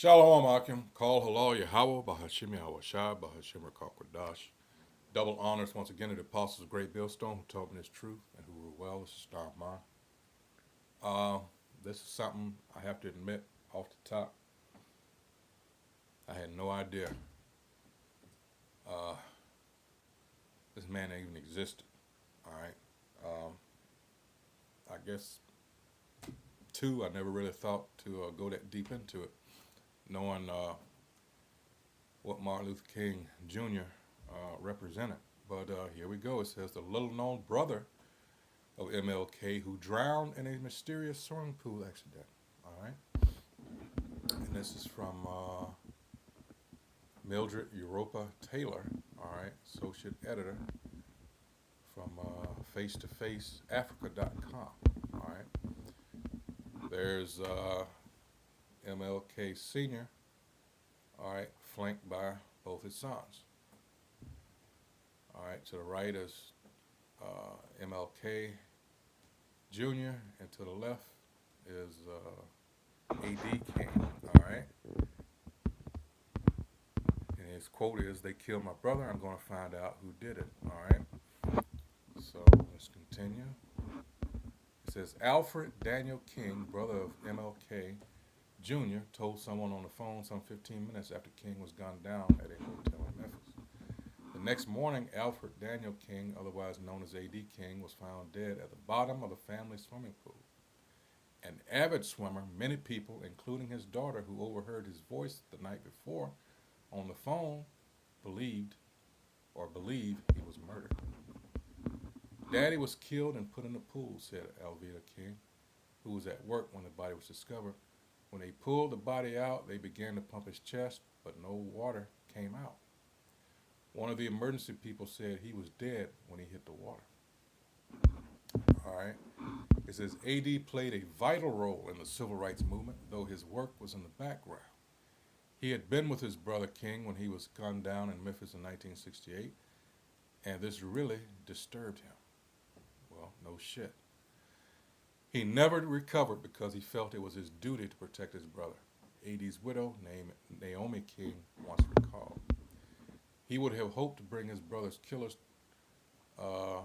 Shalom Akim, Call Halal Yahweh, Bahashim Yahweh Shai, Bahashim Rakakwadash. Double honors once again to the apostles of Great Millstone who taught me this truth and who rule well. This is Star of Mine. This is something I have to admit off the top. I had no idea uh, this man even existed. All right. I guess, two, I never really thought to go that deep into it, knowing what Martin Luther King Jr. Represented. But here we go. It says the little known brother of MLK who drowned in a mysterious swimming pool accident. All right. And this is from Mildred Europa Taylor. All right. Associate editor from face2faceafrica.com. All right. There's MLK Sr. All right. Flanked by both his sons. All right. To the right is MLK Jr. and to the left is A.D. King. All right. And his quote is, "They killed my brother. I'm going to find out who did it." All right. So let's continue. It says Alfred Daniel King, brother of MLK Jr., told someone on the phone some 15 minutes after King was gunned down at a hotel in Memphis. The next morning, Alfred Daniel King, otherwise known as A.D. King, was found dead at the bottom of the family swimming pool. An avid swimmer, many people, including his daughter, who overheard his voice the night before on the phone, believe he was murdered. Daddy was killed and put in the pool, said Alveda King, who was at work when the body was discovered. When they pulled the body out, they began to pump his chest, but no water came out. One of the emergency people said he was dead when he hit the water. All right. It says AD played a vital role in the civil rights movement, though his work was in the background. He had been with his brother King when he was gunned down in Memphis in 1968, and this really disturbed him. Well, no shit. He never recovered because he felt it was his duty to protect his brother. AD's widow, named Naomi King, once recalled. He would have hoped to bring his brother's killers uh,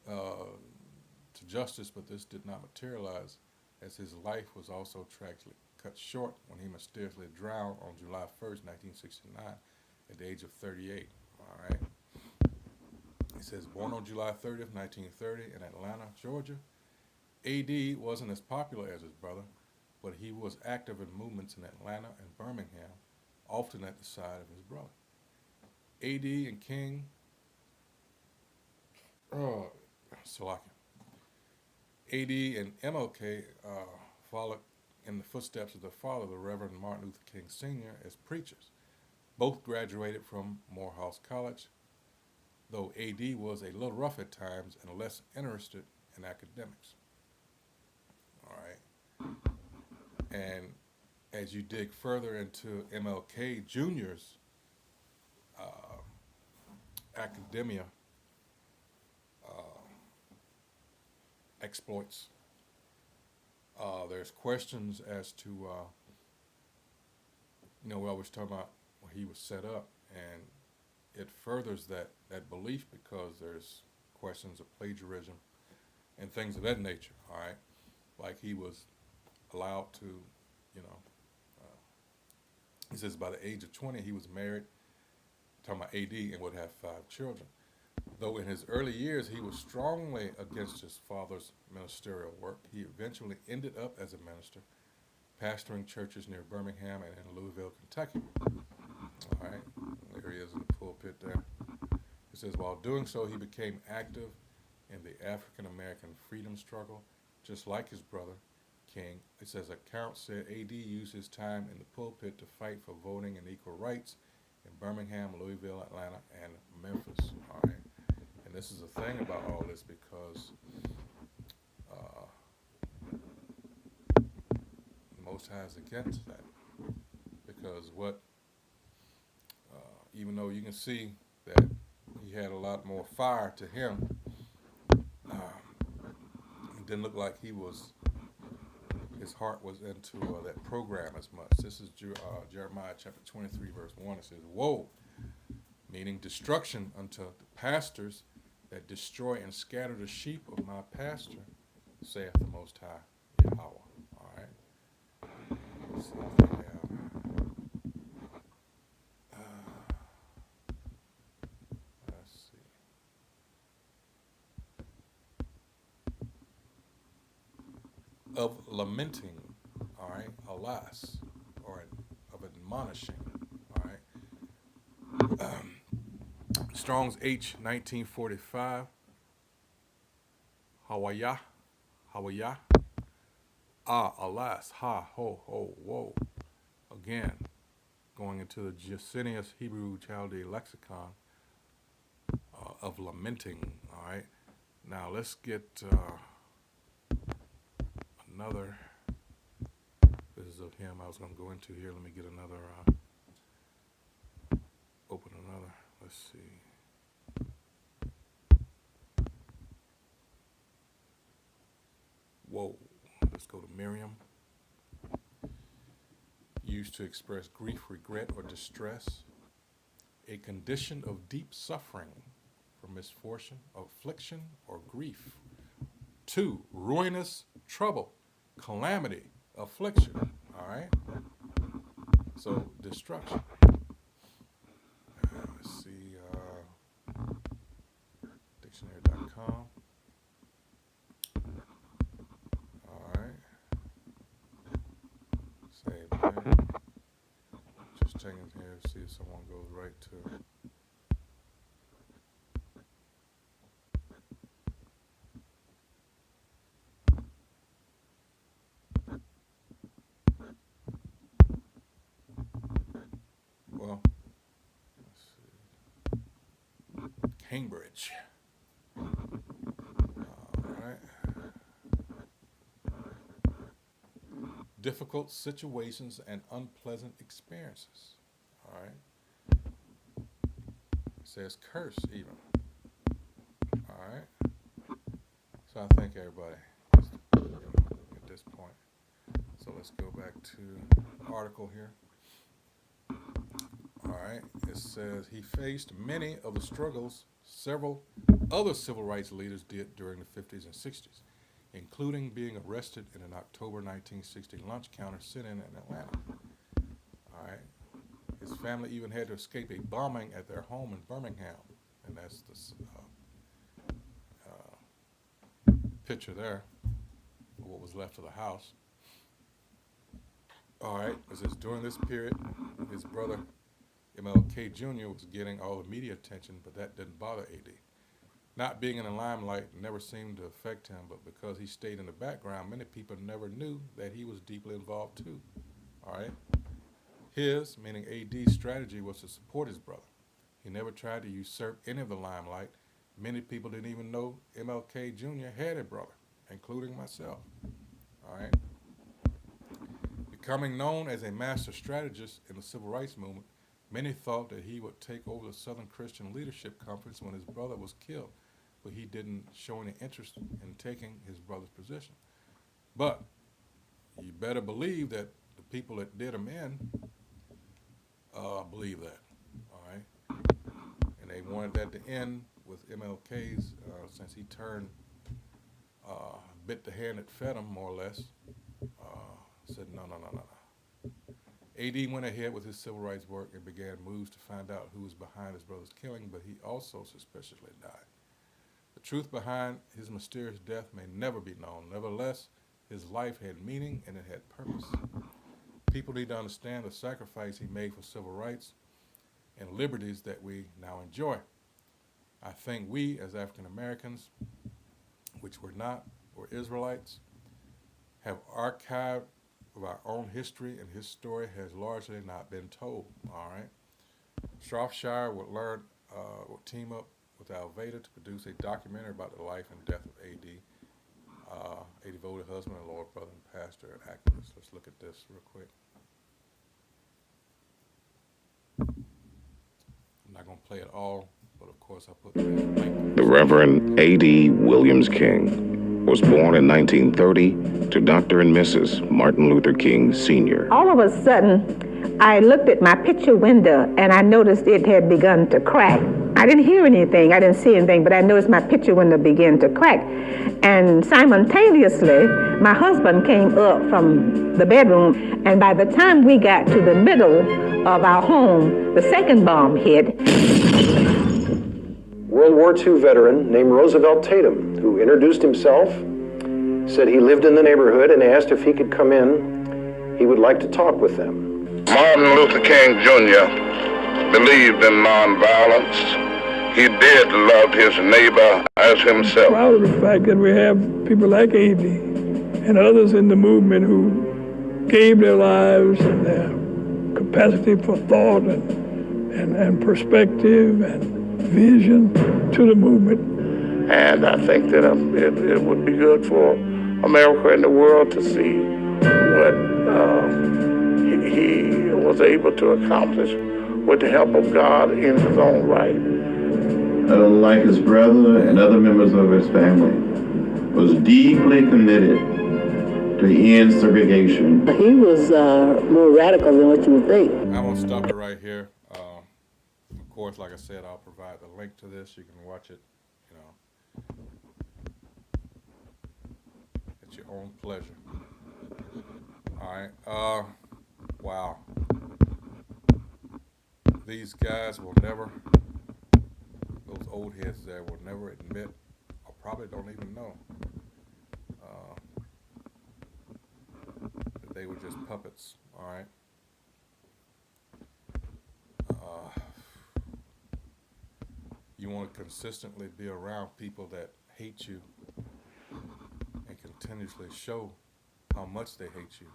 to justice, but this did not materialize, as his life was also tragically cut short when he mysteriously drowned on July 1st, 1969, at the age of 38. All right. He says, born on July 30th, 1930, in Atlanta, Georgia, A.D. wasn't as popular as his brother, but he was active in movements in Atlanta and Birmingham, often at the side of his brother. A.D. and King, Salaki. A.D. and MLK followed in the footsteps of their father, the Reverend Martin Luther King Sr., as preachers. Both graduated from Morehouse College, though A.D. was a little rough at times and less interested in academics. All right. And as you dig further into MLK Jr.'s academia exploits, there's questions as to, we always talk about where he was set up, and it furthers that belief because there's questions of plagiarism and things of that nature, all right? Like he was allowed to, he says by the age of 20, he was married, talking about AD, and would have 5 children. Though in his early years he was strongly against his father's ministerial work, he eventually ended up as a minister, pastoring churches near Birmingham and in Louisville, Kentucky. All right, there he is in the pulpit there. It says, while doing so, he became active in the African American freedom struggle, just like his brother, King. It says, accounts said A.D. used his time in the pulpit to fight for voting and equal rights in Birmingham, Louisville, Atlanta, and Memphis. All right. And this is the thing about all this because the Most High is against that. Because even though you can see that he had a lot more fire to him, it didn't look like he was his heart was into that program as much. This is Jeremiah chapter 23, verse 1. It says, "Woe, meaning destruction unto the pastors that destroy and scatter the sheep of my pasture, saith the Most High Yahweh." All right. Let's see if they have. Let's see. Of lamenting, all right, alas, or of admonishing, all right. Strong's H 1945, Hawaya, Hawaya, ah, alas, ha, ho, ho, woe. Again, going into the Jacinius Hebrew Chaldee lexicon of lamenting, all right. Now let's get another. This is of him I was going to go into here. Let me get another, open another. Let's see. Whoa. Let's go to Miriam. Used to express grief, regret, or distress. A condition of deep suffering from misfortune, affliction, or grief. 2, ruinous trouble, calamity, affliction. All right? So, destruction. Let's see. Dictionary.com. All right. Same thing. Just checking here to see if someone goes right to. Well, let's see. Cambridge. All right. Difficult situations and unpleasant experiences. All right. It says curse even. All right. So I thank everybody at this point. So let's go back to the article here. All right. It says he faced many of the struggles several other civil rights leaders did during the 50s and 60s, including being arrested in an October 1960 lunch counter sit-in in Atlanta. All right. His family even had to escape a bombing at their home in Birmingham, and that's the picture there of what was left of the house. All right. It says during this period, his brother MLK Jr. was getting all the media attention, but that didn't bother AD. Not being in the limelight never seemed to affect him, but because he stayed in the background, many people never knew that he was deeply involved too. All right? His, meaning AD's strategy was to support his brother. He never tried to usurp any of the limelight. Many people didn't even know MLK Jr. had a brother, including myself. All right? Becoming known as a master strategist in the civil rights movement, many thought that he would take over the Southern Christian Leadership Conference when his brother was killed, but he didn't show any interest in taking his brother's position. But you better believe that the people that did him in believe that, all right? And they wanted that to end with MLK's, since he turned, bit the hand that fed him, more or less, said no. AD went ahead with his civil rights work and began moves to find out who was behind his brother's killing, but he also suspiciously died. The truth behind his mysterious death may never be known. Nevertheless, his life had meaning and it had purpose. People need to understand the sacrifice he made for civil rights and liberties that we now enjoy. I think we, as African Americans, which we're not, or Israelites, have archived of our own history, and his story has largely not been told. All right. Shropshire would team up with Alveda to produce a documentary about the life and death of AD, a devoted husband and Lord brother and pastor and activist. Let's look at this real quick. I'm not going to play it all, but of course I put the link. The Reverend A.D. Williams King was born in 1930 to Dr. and Mrs. Martin Luther King Sr. All of a sudden, I looked at my picture window and I noticed it had begun to crack. I didn't hear anything, I didn't see anything, but I noticed my picture window began to crack. And simultaneously, my husband came up from the bedroom, and by the time we got to the middle of our home, the second bomb hit. World War II veteran named Roosevelt Tatum, who introduced himself, said he lived in the neighborhood and asked if he could come in. He would like to talk with them. Martin Luther King Jr. believed in nonviolence. He did love his neighbor as himself. I'm proud of the fact that we have people like A.D. and others in the movement who gave their lives and their capacity for thought and perspective and vision to the movement. And I think that it would be good for America and the world to see what he was able to accomplish with the help of God in his own right. Like his brother and other members of his family, was deeply committed to end segregation. He was more radical than what you would think. I'm going to stop it right here. Of course, like I said, I'll provide the link to this. You can watch it, at your own pleasure. All right. Wow. These guys will never, those old heads there will never admit, or probably don't even know, that they were just puppets. All right. You want to consistently be around people that hate you and continuously show how much they hate you.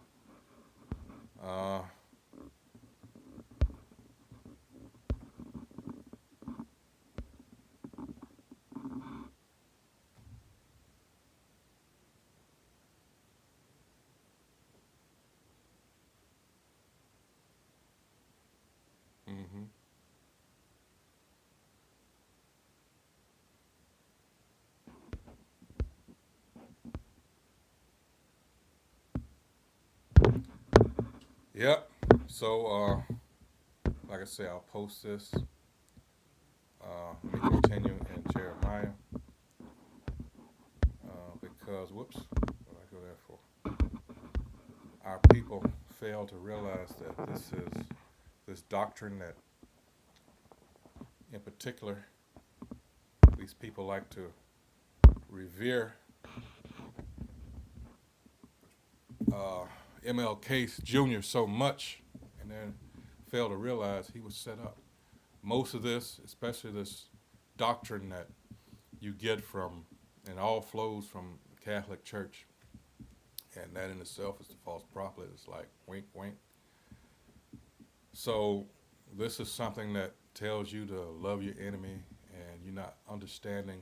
Yep. So, like I say, I'll post this. Let me continue in Jeremiah. Because, whoops, what did I go there for? Our people fail to realize that this doctrine that, in particular, these people like to revere MLK Jr. so much, and then fail to realize he was set up. Most of this, especially this doctrine that you get from, and all flows from the Catholic Church, and that in itself is the false prophet. It's like wink, wink. So this is something that tells you to love your enemy, and you're not understanding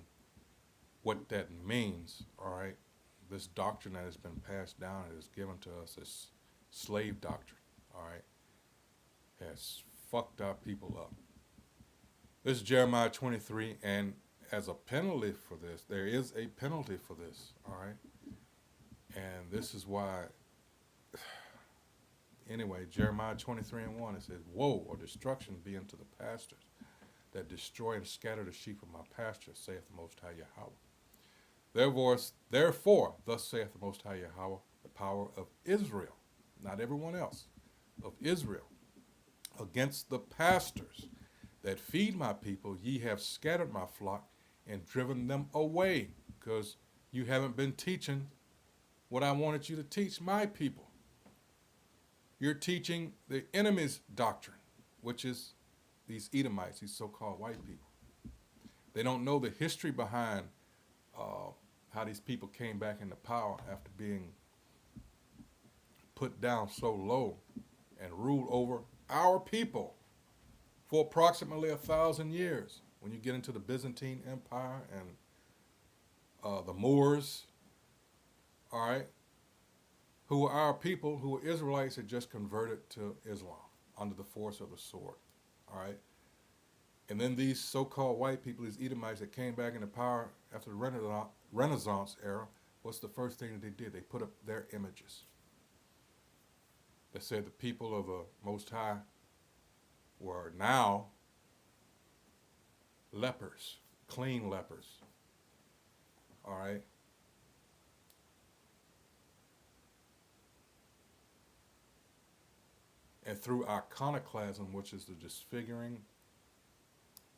what that means, all right? This doctrine that has been passed down and is given to us, this slave doctrine, all right, has fucked our people up. This is Jeremiah 23, and as a penalty for this, there is a penalty for this, all right? And this is why, anyway, Jeremiah 23:1, it says, "Woe or destruction be unto the pastors that destroy and scatter the sheep of my pasture, saith the Most High Yahweh. Therefore, thus saith the Most High Yahweh, the power of Israel," not everyone else, "of Israel, against the pastors that feed my people, ye have scattered my flock and driven them away," because you haven't been teaching what I wanted you to teach my people. You're teaching the enemy's doctrine, which is these Edomites, these so-called white people. They don't know the history behind how these people came back into power after being put down so low and ruled over our people for approximately 1,000 years. When you get into the Byzantine Empire and the Moors, all right, who were our people, who were Israelites that just converted to Islam under the force of the sword, all right? And then these so-called white people, these Edomites that came back into power after the Renaissance era, what's the first thing that they did? They put up their images. They said the people of the Most High were now lepers, clean lepers. All right? And through iconoclasm, which is the disfiguring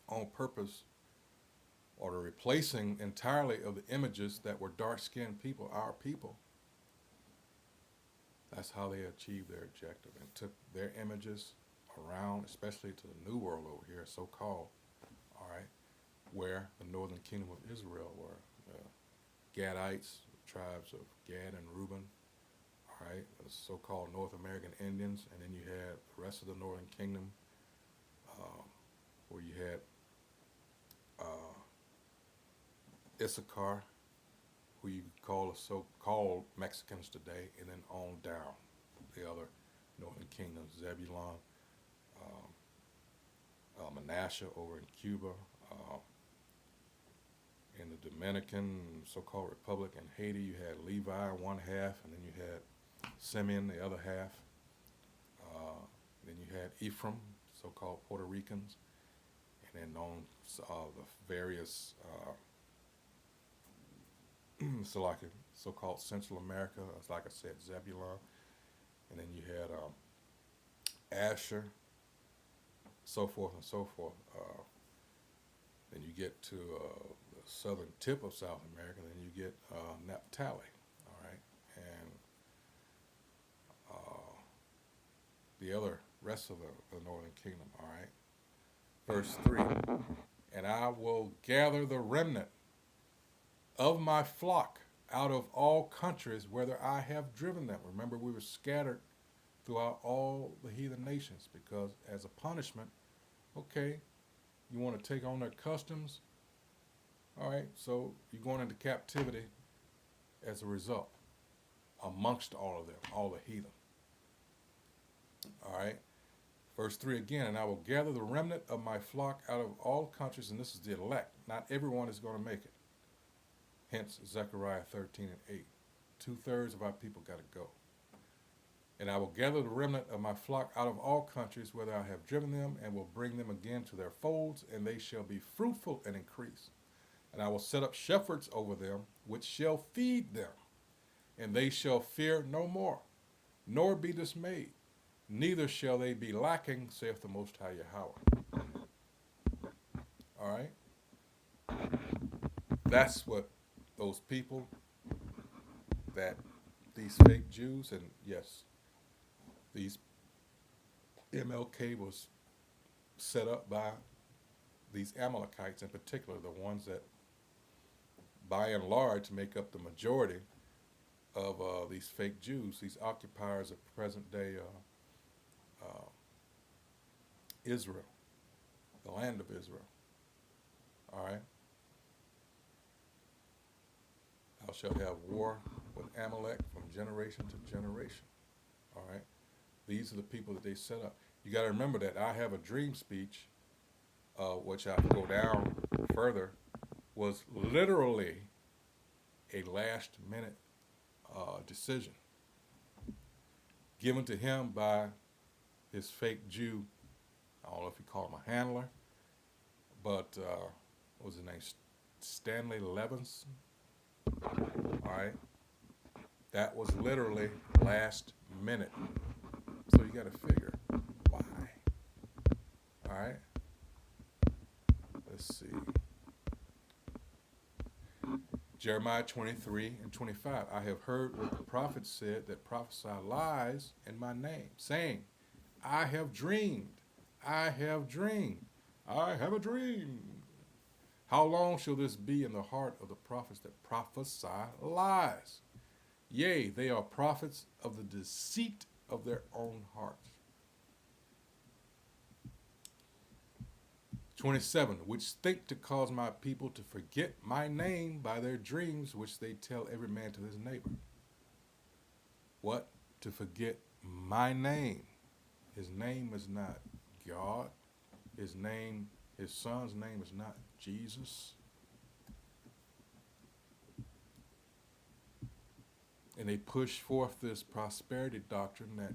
on purpose or the replacing entirely of the images that were dark-skinned people, our people, that's how they achieved their objective and took their images around, especially to the New World over here, so-called, all right, where the northern kingdom of Israel were. Gadites, tribes of Gad and Reuben, all right, the so-called North American Indians, and then you had the rest of the northern kingdom, where you had Issachar, who you could call the so-called Mexicans today, and then on down the other northern kingdoms, Zebulon, Manasseh over in Cuba, in the Dominican so-called Republic in Haiti, you had Levi, one half, and then you had Simeon, the other half. Then you had Ephraim, so-called Puerto Ricans, and then on the various so-called Central America, like I said, Zebulon, and then you had Asher, so forth and so forth. Then you get to the southern tip of South America, then you get Naphtali, all right, and the other rest of the northern kingdom, all right. Verse 3, and I will gather the remnant of my flock out of all countries whither I have driven them. Remember, we were scattered throughout all the heathen nations because as a punishment, okay, you want to take on their customs, all right, so you're going into captivity as a result amongst all of them, all the heathen. All right, verse 3 again, and I will gather the remnant of my flock out of all countries, and this is the elect. Not everyone is going to make it. Hence, Zechariah 13 and 8. 2/3 of our people got to go. And I will gather the remnant of my flock out of all countries, whither I have driven them, and will bring them again to their folds, and they shall be fruitful and increase. And I will set up shepherds over them, which shall feed them, and they shall fear no more, nor be dismayed, neither shall they be lacking, saith the Most High Yahweh. All right? That's what those people, that these fake Jews, and yes, these MLK was set up by these Amalekites in particular, the ones that by and large make up the majority of these fake Jews, these occupiers of present day Israel, the land of Israel. All right? Thou shalt have war with Amalek from generation to generation. All right? These are the people that they set up. You got to remember that I Have a Dream speech, which I go down further, was literally a last-minute decision given to him by his fake Jew. I don't know if you call him a handler, but what was his name? Stanley Levinson. All right, that was literally last minute. So you got to figure why. All right. Let's see. Jeremiah 23 and 25. I have heard what the prophets said that prophesy lies in my name, saying, I have dreamed, I have dreamed, I have a dream. How long shall this be in the heart of the prophets that prophesy lies? Yea, they are prophets of the deceit of their own hearts. 27, which think to cause my people to forget my name by their dreams, which they tell every man to his neighbor. What? To forget my name. His name is not God. His son's name is not Jesus. And they push forth this prosperity doctrine that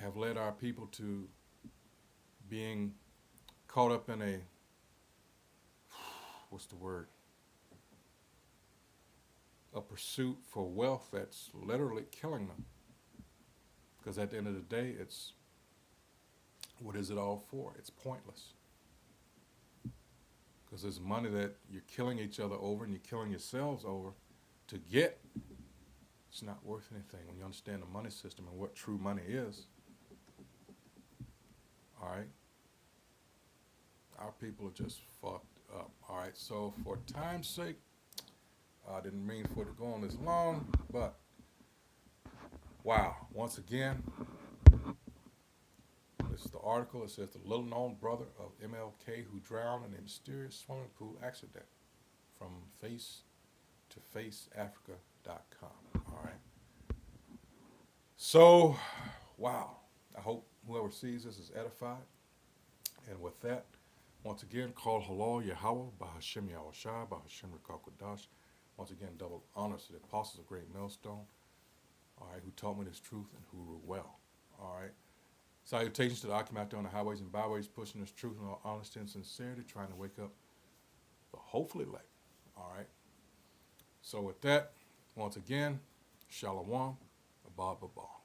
have led our people to being caught up in a, what's the word? A pursuit for wealth that's literally killing them. Because at the end of the day, it's, what is it all for? It's pointless. Because there's money that you're killing each other over and you're killing yourselves over to get. It's not worth anything when you understand the money system and what true money is. All right? Our people are just fucked up. All right, so for time's sake, I didn't mean for it to go on this long, but wow, once again, this is the article. It says the little known brother of MLK who drowned in a mysterious swimming pool accident from face2faceafrica.com. All right. So, wow. I hope whoever sees this is edified. And with that, once again, call halal Yahweh, Bahashem Yahushua, Bahashem Rikakwadash. Once again, double honors to the apostles of Great Millstone, all right, who taught me this truth and who rule well, all right. Salutations to the Akim out there on the highways and byways, pushing this truth in all honesty and sincerity, trying to wake up the hopefully late, all right. So with that, once again, Shalom, Abba Baba.